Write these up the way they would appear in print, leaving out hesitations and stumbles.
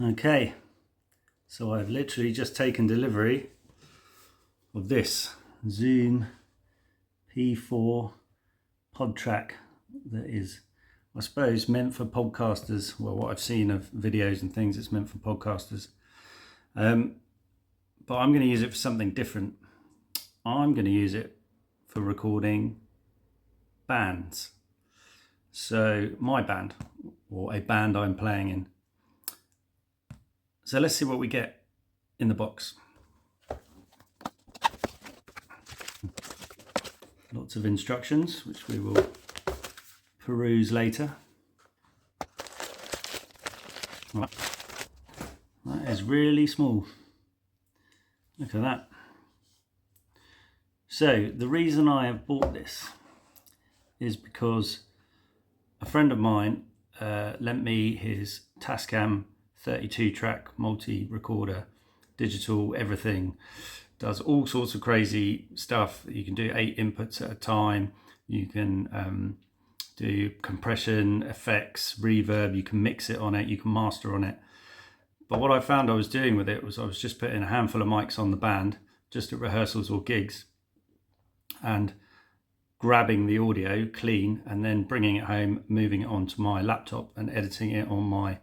Okay, so I've literally just taken delivery of this Zoom P4 Podtrak that is, I suppose, meant for podcasters. Well, what I've seen of videos and things, it's meant for podcasters. But I'm going to use it for something different. I'm going to use it for recording bands. So my band, or a band I'm playing in. So let's see what we get in the box. Lots of instructions, which we will peruse later. Right. That is really small. Look at that. So the reason I have bought this is because a friend of mine lent me his Tascam 32 track multi-recorder, digital, everything. Does all sorts of crazy stuff. You can do 8 inputs at a time. You can do compression, effects, reverb. You can mix it on it. You can master on it. But what I found I was doing with it was I was just putting a handful of mics on the band, just at rehearsals or gigs, and grabbing the audio clean and then bringing it home, moving it onto my laptop and editing it on my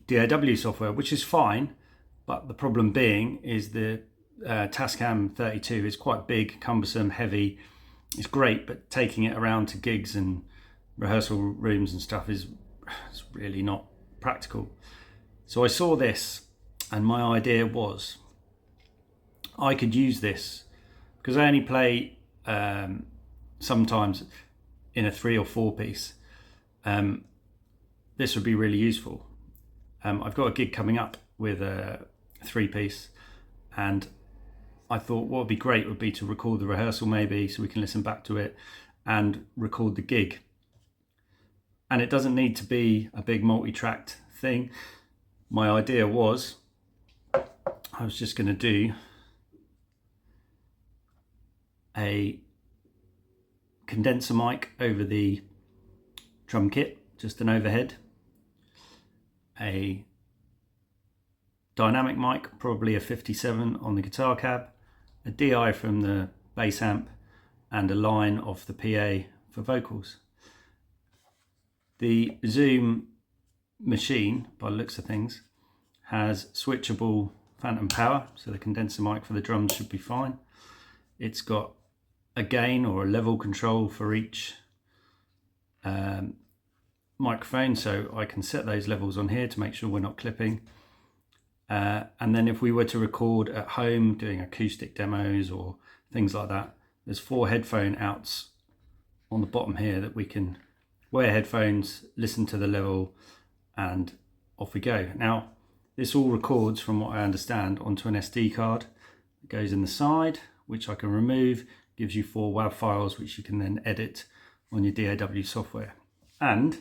DAW software, which is fine. But the problem being is the Tascam 32 is quite big, cumbersome, heavy. It's great, but taking it around to gigs and rehearsal rooms and stuff is really not practical. So I saw this and my idea was I could use this because I only play sometimes in a 3 or 4 piece. This would be really useful. I've got a gig coming up with a 3 piece, and I thought what would be great would be to record the rehearsal maybe so we can listen back to it and record the gig. And it doesn't need to be a big multi-tracked thing. My idea was I was just going to do a condenser mic over the drum kit, just an overhead, a dynamic mic, probably a 57 on the guitar cab, a DI from the bass amp, and a line off the PA for vocals. The Zoom machine, by the looks of things, has switchable phantom power, so the condenser mic for the drums should be fine. It's got a gain or a level control for each microphone, so I can set those levels on here to make sure we're not clipping. And then if we were to record at home doing acoustic demos or things like that, there's 4 headphone outs on the bottom here that we can wear headphones, listen to the level, and off we go. Now this all records, from what I understand, onto an SD card. It goes in the side, which I can remove, gives you 4 WAV files which you can then edit on your DAW software. And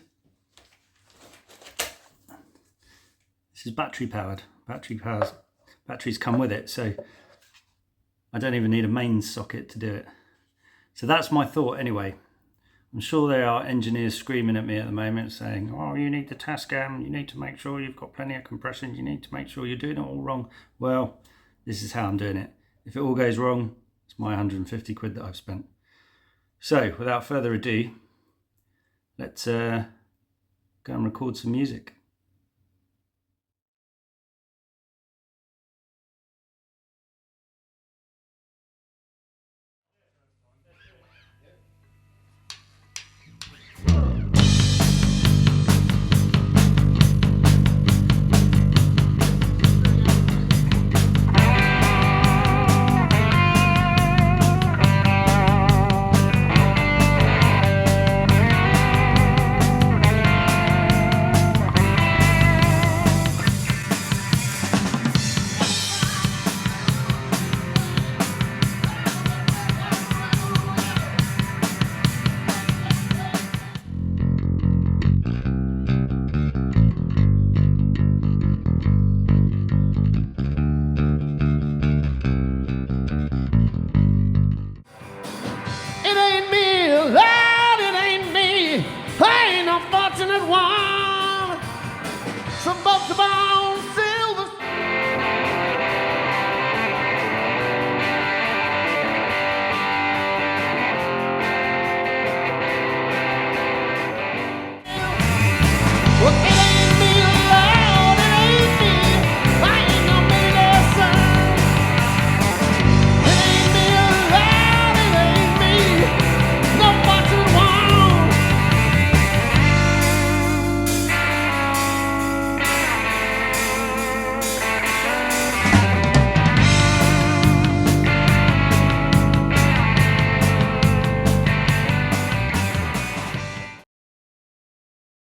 this is battery powered. Batteries come with it, so I don't even need a mains socket to do it. So that's my thought anyway. I'm sure there are engineers screaming at me at the moment saying, oh, you need the Tascam, you need to make sure you've got plenty of compression, you need to make sure you're doing it all wrong. Well, this is how I'm doing it. If it all goes wrong, it's my 150 quid that I've spent. So without further ado, let's go and record some music.